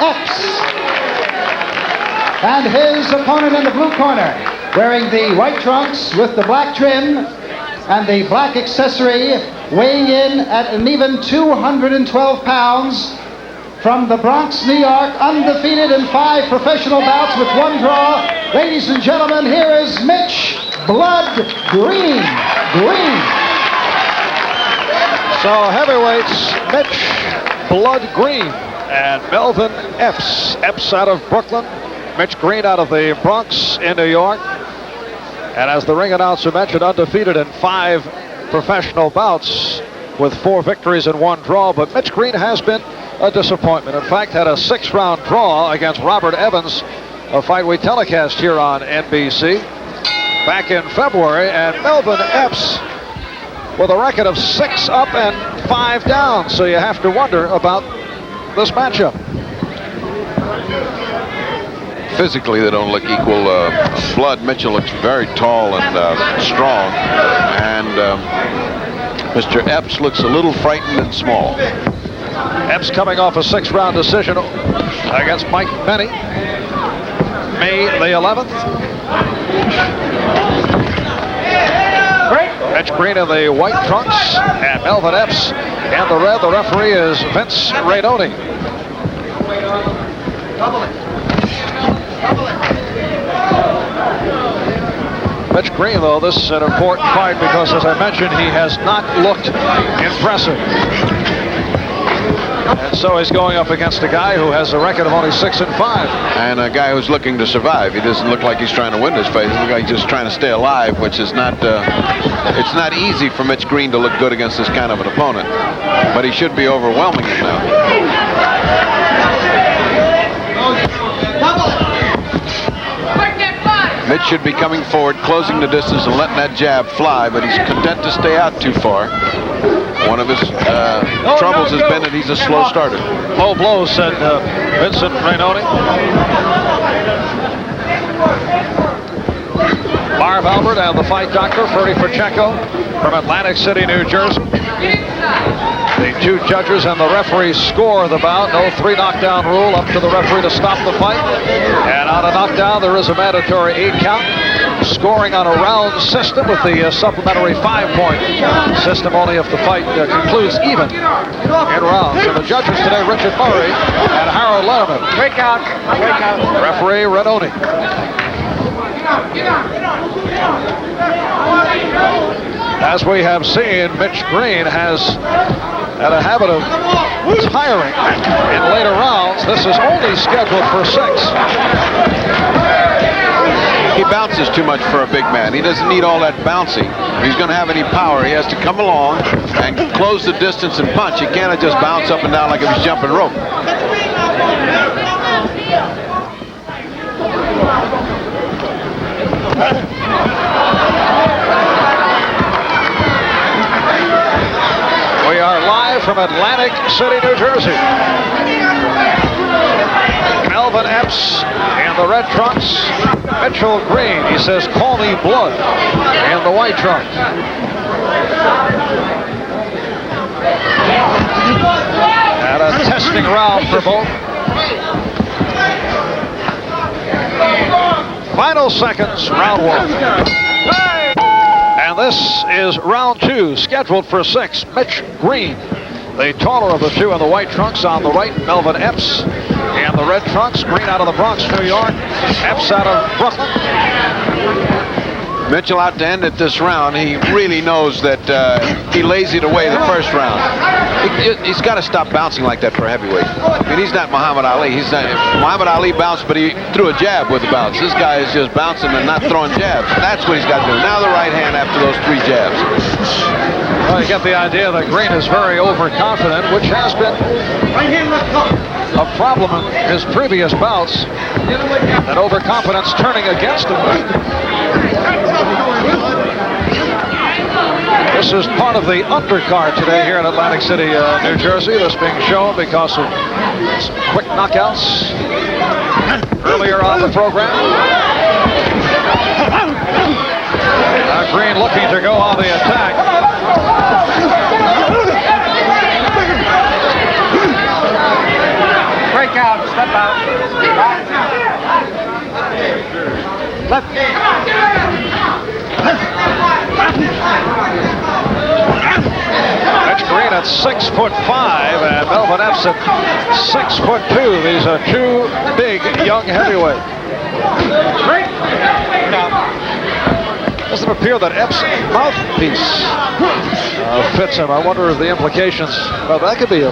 Epps. And his opponent in the blue corner, wearing the white trunks with the black trim and the black accessory, weighing in at an even 212 pounds, from the Bronx, New York, undefeated in 5 professional bouts with 1 draw. Ladies and gentlemen, here is Mitch Blood Green. So heavyweights, Mitch Blood Green and Melvin Epps. Epps out of Brooklyn, Mitch Green out of the Bronx in New York. And as the ring announcer mentioned, undefeated in 5 professional bouts with 4 victories and 1 draw. But Mitch Green has been a disappointment. In fact, had a 6-round draw against Robert Evans, a fight we telecast here on NBC back in February. And Melvin Epps with a record of 6 up and 5 down. So you have to wonder about this matchup. Physically, they don't look equal. Blood Mitchell looks very tall and strong, and Mr. Epps looks a little frightened and small. Epps coming off a 6-round decision against Mike Benny, May the 11th. Mitch Green in the white trunks and Melvin Epps in the red. The referee is Vince Rainoni. Mitch Green, though, this is an important fight because, as I mentioned, he has not looked impressive. And so he's going up against a guy who has a record of only 6 and 5. And a guy who's looking to survive. He doesn't look like he's trying to win this fight. He looks like he's just trying to stay alive, which is not, it's not easy for Mitch Green to look good against this kind of an opponent. But he should be overwhelming him now. Mitch should be coming forward, closing the distance and letting that jab fly, but he's content to stay out too far. One of his troubles has been that he's a slow starter. Low blow, said Vincent Rainoni. Marv Albert and the fight doctor, Ferdy Pacheco from Atlantic City, New Jersey. The 2 judges and the referee score the bout. No 3 knockdown rule, up to the referee to stop the fight. And on a knockdown, there is a mandatory 8 count. Scoring on a round system with the supplementary 5-point system only if the fight concludes even in rounds. And the judges today, Richard Murray and Harold Letterman. Break out. Referee Rainoni. As we have seen, Mitch Green has had a habit of tiring in later rounds. This is only scheduled for 6. He bounces too much for a big man. He doesn't need all that bouncing. If he's going to have any power, he has to come along and close the distance and punch. He can't just bounce up and down like if he's jumping rope. We are live from Atlantic City, New Jersey. Melvin Epps in the red trunks. Mitchell Green, he says, "Call me Blood," in the white trunks. And a testing round for both. Final seconds, round 1. And this is round 2, scheduled for 6. Mitch Green, the taller of the 2 in the white trunks. On the right, Melvin Epps in the red trunks. Green out of the Bronx, New York. Epps out of Brooklyn. Mitchell out to end it this round. He really knows that he lays it away the first round. He's got to stop bouncing like that for a heavyweight. I mean, he's not Muhammad Ali. He's not. Muhammad Ali bounced, but he threw a jab with the bounce. This guy is just bouncing and not throwing jabs. That's what he's got to do. Now the right hand after those 3 jabs. Well, you get the idea that Green is very overconfident, which has been a problem in his previous bouts. That overconfidence turning against him. This is part of the undercard today here in Atlantic City, New Jersey. This being shown because of some quick knockouts earlier on the program. Green looking to go on the attack. Break out. Mitch Green at 6'5" and Melvin Epps at 6'2". These are two big young heavyweights. Doesn't appear that Epps' mouthpiece fits him. I wonder if the implications. Well, that could be a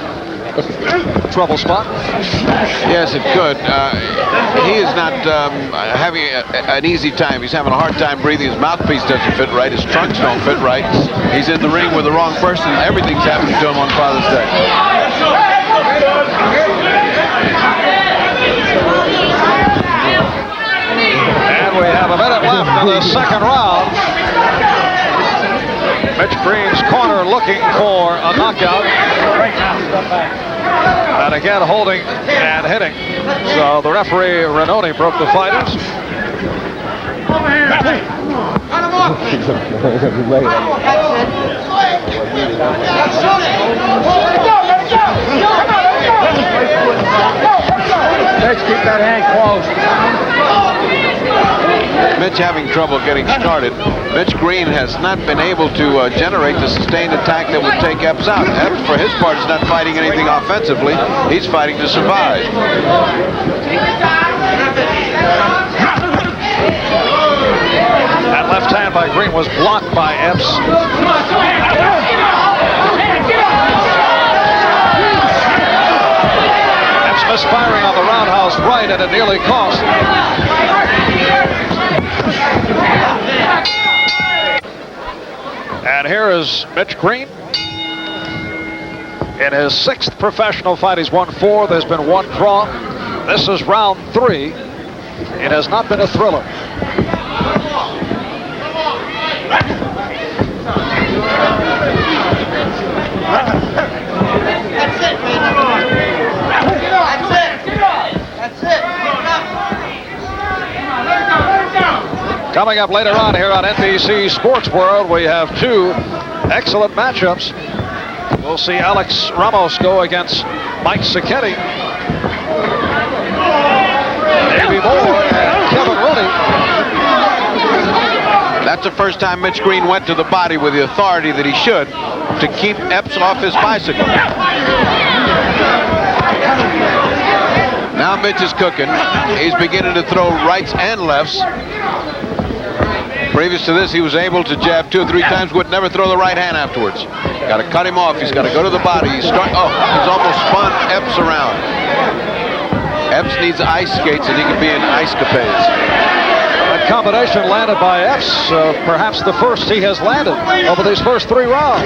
trouble spot. Yes, it could. He is not having an easy time. He's having a hard time breathing. His mouthpiece doesn't fit right. His trunks don't fit right. He's in the ring with the wrong person. Everything's happening to him on Father's Day. And we have a minute left in the second round. Mitch Green's corner looking for a knockout. And again holding and hitting. So the referee, Renoni, broke the fighters. Let's keep that hand closed. Mitch having trouble getting started. Mitch Green has not been able to generate the sustained attack that would take Epps out. Epps, for his part, is not fighting anything offensively. He's fighting to survive. That left hand by Green was blocked by Epps. Epps misfiring on the roundhouse right, and it nearly cost. And here is Mitch Green. In his 6th professional fight, he's won 4. There's been 1 draw. This is round 3. It has not been a thriller. That's it, man. That's it. Coming up later on here on NBC Sports World, we have 2 excellent matchups. We'll see Alex Ramos go against Mike Sacchetti. Davey Moore and Kevin Rooney. That's the first time Mitch Green went to the body with the authority that he should to keep Epps off his bicycle. Now Mitch is cooking. He's beginning to throw rights and lefts. Previous to this, he was able to jab 2 or 3 times, would never throw the right hand afterwards. Got to cut him off. He's got to go to the body. He's almost spun Epps around. Epps needs ice skates and he can be in ice capades. That combination landed by Epps, perhaps the first he has landed over these first 3 rounds.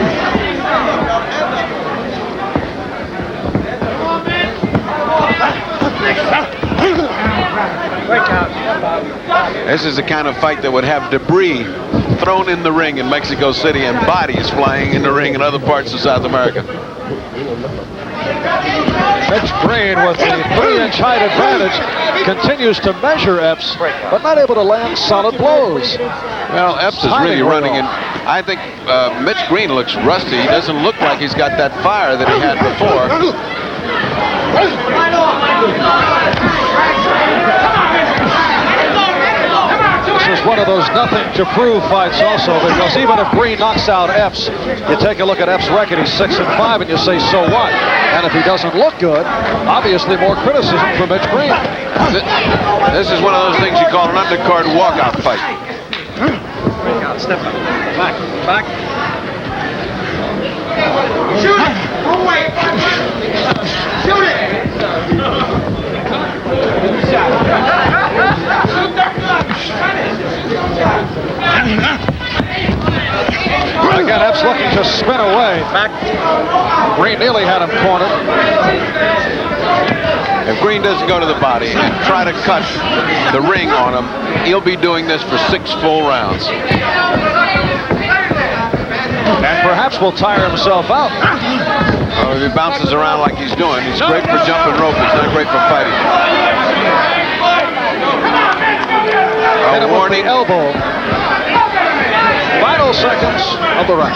This is the kind of fight that would have debris thrown in the ring in Mexico City and bodies flying in the ring in other parts of South America. Mitch Green with the 3-inch height advantage continues to measure Epps, but not able to land solid blows. Well, Epps is really running in. I think Mitch Green looks rusty. He doesn't look like he's got that fire that he had before. This is one of those nothing-to-prove fights also, because even if Green knocks out Epps, you take a look at Epps' record, he's 6-5, and you say, so what? And if he doesn't look good, obviously more criticism for Mitch Green. This is one of those things you call an undercard walkout fight. Step back, back. Shoot it! Oh, wait! Shoot it! Again, Epps looking to spin away. Back. Green nearly had him cornered. If Green doesn't go to the body and try to cut the ring on him, he'll be doing this for 6 full rounds. And perhaps will tire himself out. If he bounces around like he's doing, he's great for jumping rope. He's not great for fighting. A warning. Elbow. Final seconds of the round.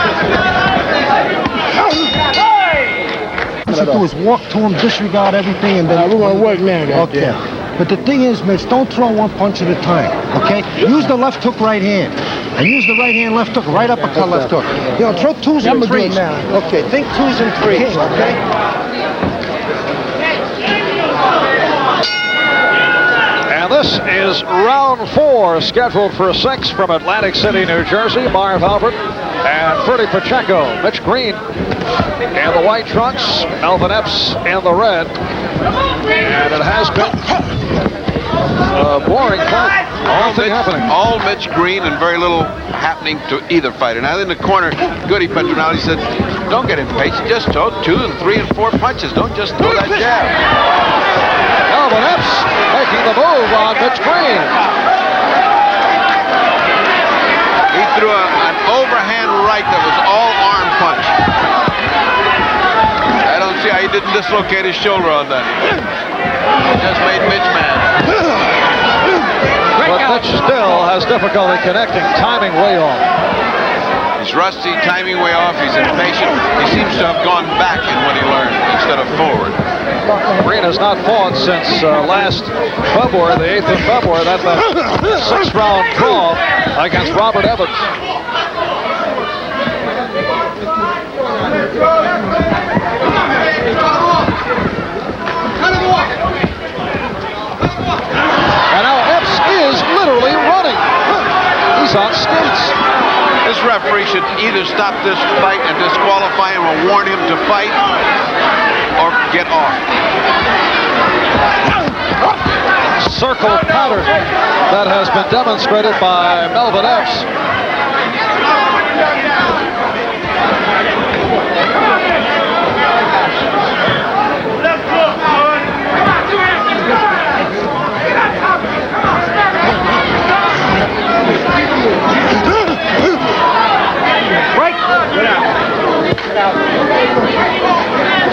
you do is walk to him, disregard everything, and then... we're going to work now. Okay. But the thing is, Mitch, don't throw one punch at a time, okay? Use the left hook right hand. And use the right hand left hook, right uppercut left hook. You know, throw 2s and 3s. Okay, think 2s and 3s, okay? And this is round 4, scheduled for 6 from Atlantic City, New Jersey. Marv Albert and Freddie Pacheco. Mitch Green in the white trunks, Melvin Epps in the red. And it has been a boring fight. All Mitch Green and very little happening to either fighter. Now in the corner, Goody Petronelli said, don't get impatient, just throw 2 and 3 and 4 punches. Don't just throw that jab. Melvin Epps making the move on Mitch Green. He threw an overhand right that was all arm punch. I don't see how he didn't dislocate his shoulder on that. Just made Mitch mad. But Mitch still has difficulty connecting, timing way off. He's rusty, timing way off, he's impatient. He seems to have gone back in what he learned instead of forward. Green has not fought since last February, the 8th of February. That's a 6-round draw against Robert Evans. And now Epps is literally running. He's on skates. This referee should either stop this fight and disqualify him or warn him to fight or get off. Circle pattern that has been demonstrated by Melvin Epps.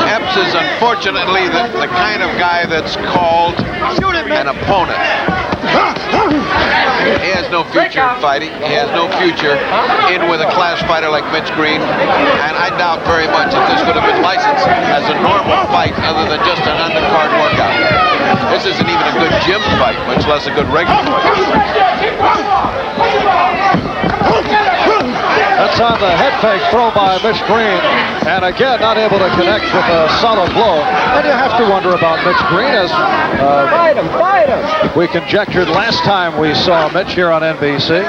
Epps is unfortunately the kind of guy that's called an opponent. He has no future in fighting. He has no future in with a class fighter like Mitch Green. And I doubt very much that this would have been licensed as a normal fight other than just an undercard workout. This isn't even a good gym fight, much less a good regular fight. That's on the head fake throw by Mitch Green. And again, not able to connect with a solid blow. And you have to wonder about Mitch Green as Fight him! we conjectured last time we saw Mitch here on NBC.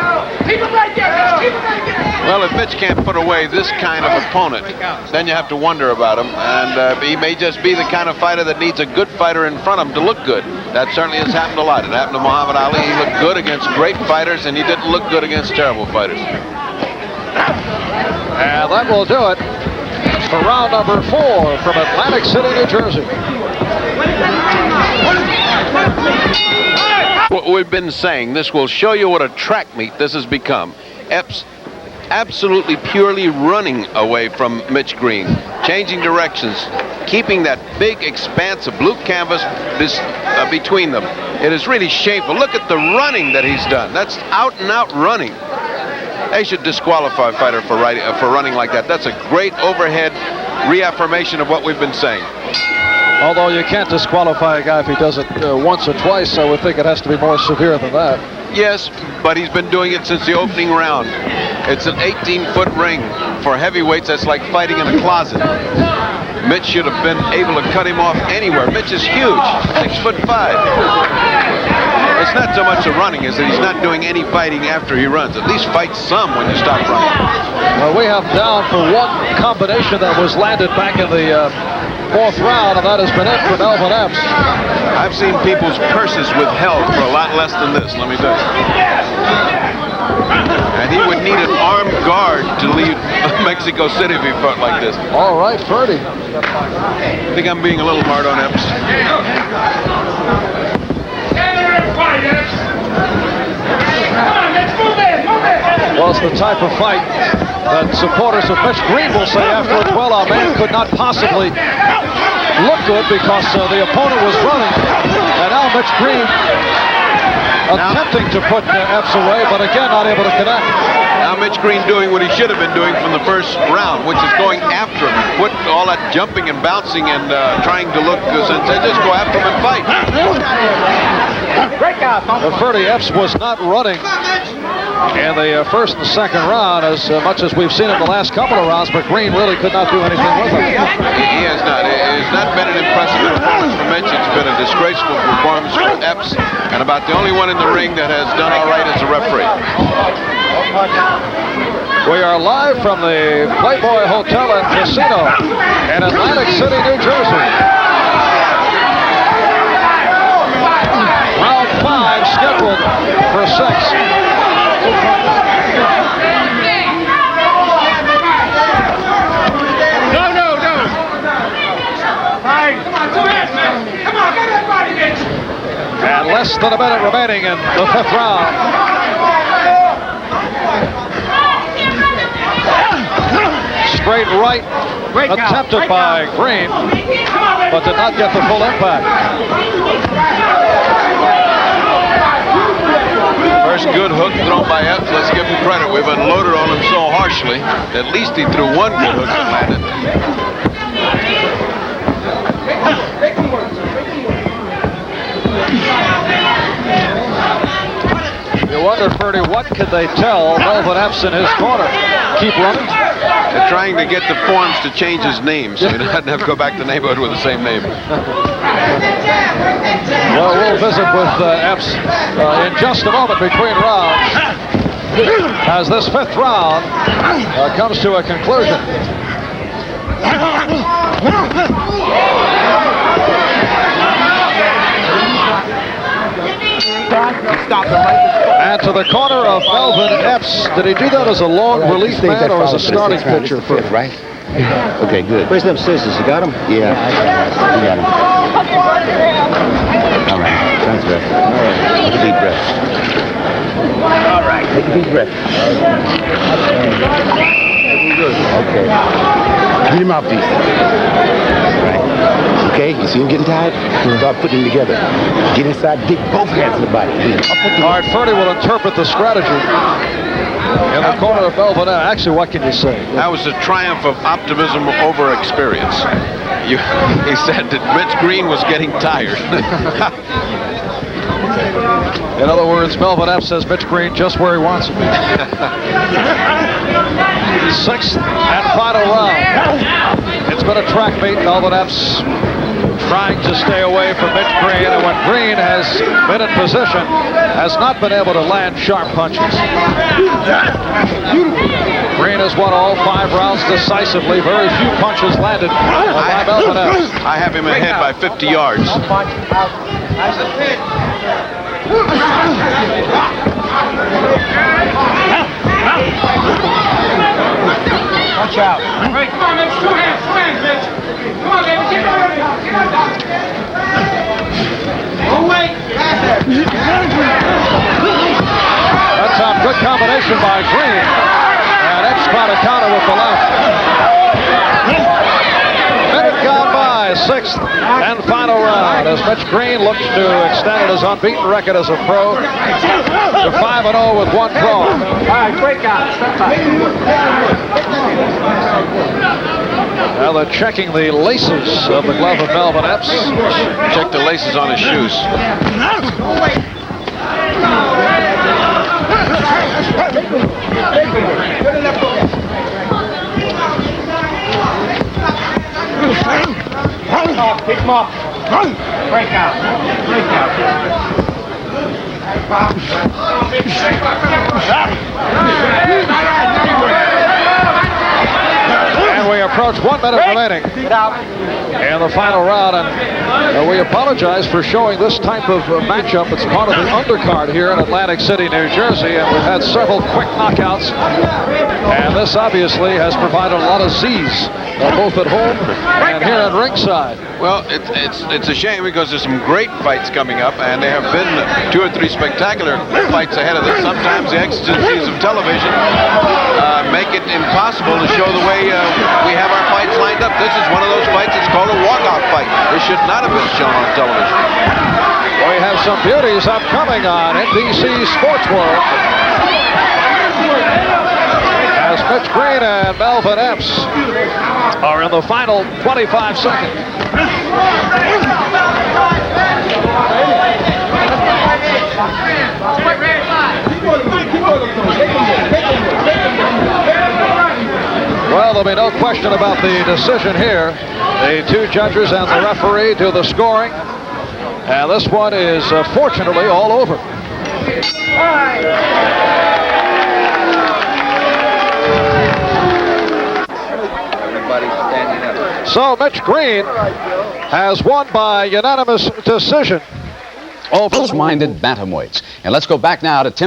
Keep him right there, Mitch. Keep him right there. Well, if Mitch can't put away this kind of opponent, then you have to wonder about him. And he may just be the kind of fighter that needs a good fighter in front of him to look good. That certainly has happened a lot. It happened to Muhammad Ali. He looked good against great fighters, and he didn't look good against terrible fighters. And that will do it for round number 4 from Atlantic City, New Jersey. What we've been saying, this will show you what a track meet this has become. Epps absolutely purely running away from Mitch Green, changing directions, keeping that big expanse of blue canvas between them. It is really shameful. Look at the running that he's done. That's out and out running. They should disqualify a fighter for running like that. That's a great overhead reaffirmation of what we've been saying. Although you can't disqualify a guy if he does it once or twice, I would think it has to be more severe than that. Yes, but he's been doing it since the opening round. It's an 18-foot ring. For heavyweights, that's like fighting in a closet. Mitch should have been able to cut him off anywhere. Mitch is huge, 6'5". It's not so much the running as that he's not doing any fighting after he runs. At least fight some when you stop running. Well, we have down for one combination that was landed back in the 4th round, and that has been it for Melvin Epps. I've seen people's purses withheld for a lot less than this, let me tell you. And he would need an armed guard to leave Mexico City if he fought like this. All right, Ferdy. I think I'm being a little hard on Epps. Well, it's the type of fight that supporters of Mitch Green will say afterwards, well, our man could not possibly look good because the opponent was running. And now Mitch Green attempting to put Epps away, but again, not able to connect. Now Mitch Green doing what he should have been doing from the first round, which is going after him. Quit all that jumping and bouncing and trying to look sensational. Just go after him and fight. Ferdy Epps was not running in the first and second round as much as we've seen in the last couple of rounds, but Green really could not do anything with him. He has not. It has not been an impressive performance for Mitch. It's been a disgraceful performance for Epps, and about the only one in the ring that has done all right as a referee. We are live from the Playboy Hotel and Casino in Atlantic City, New Jersey. Round 5 scheduled for 6. No. Fine. Come on, get that body, Mitch. And less than a minute remaining in the 5th round. Straight right attempted by Green, but did not get the full impact. First good hook thrown by Epps. Let's give him credit. We've unloaded on him so harshly. At least he threw one good hook that landed. You wonder, Ferdy, what could they tell Melvin Epps in his corner? Keep running? They're trying to get the forms to change his name so he doesn't have to go back to the neighborhood with the same name. Well, we'll visit with Epps in just a moment between rounds as this 5th round comes to a conclusion. And to the corner of Melvin Epps. Did he do that as a long relief man or as a starting pitcher? Right? Okay, good. Where's them scissors? You got them? Yeah, you got him. All right, transfer. All right, take a deep breath. All right, take a deep breath. Looking good. Okay. Get him out, please. All right. Okay, you see him getting tired? Start putting him together. Get inside, dig both hands in the body. All right, Ferdy will interpret the strategy in the corner of Melvin Epps. Actually, what can you say? That was a triumph of optimism over experience. He said that Mitch Green was getting tired. In other words, Melvin Epps says Mitch Green just where he wants him. 6th and final round. It's been a track meet. Melvin Epps trying to stay away from Mitch Green, and when Green has been in position, has not been able to land sharp punches. Green has won all 5 rounds decisively. Very few punches landed by Melvin Epps. I have him ahead by 50 yards. Watch out. Right, come on, Mitch. 2 hands, Mitch. Come on, baby. Get out. Oh, wait. That's a good combination by Green. And Epps caught a counter with the left. Minute gone by, 6th and final round as Mitch Green looks to extend his unbeaten record as a pro to 5-0 with 1 draw. All right, break out. Step back. Now they're checking the laces of the glove of Melvin Epps. Check the laces on his shoes. Pick him up. Break out. And we approach 1 minute remaining in the final round, and we apologize for showing this type of matchup. It's part of the undercard here in Atlantic City, New Jersey, and we've had several quick knockouts, and this obviously has provided a lot of Z's, both at home and here at ringside. Well, it's a shame because there's some great fights coming up, and there have been 2 or 3 spectacular fights ahead of us. Sometimes the exigencies of television make it impossible to show the way we have our fights lined up. This is one of those fights. It's called a walk-off fight. This should not have been shown on television. We have some beauties upcoming on NBC Sports World. as Mitch Green and Melvin Epps are in the final 25 seconds. Well, there'll be no question about the decision here. The two judges and the referee do the scoring. And this one is fortunately all over. Everybody's standing up. So Mitch Green has won by unanimous decision over Close-minded bantamweights. And let's go back now to Tim.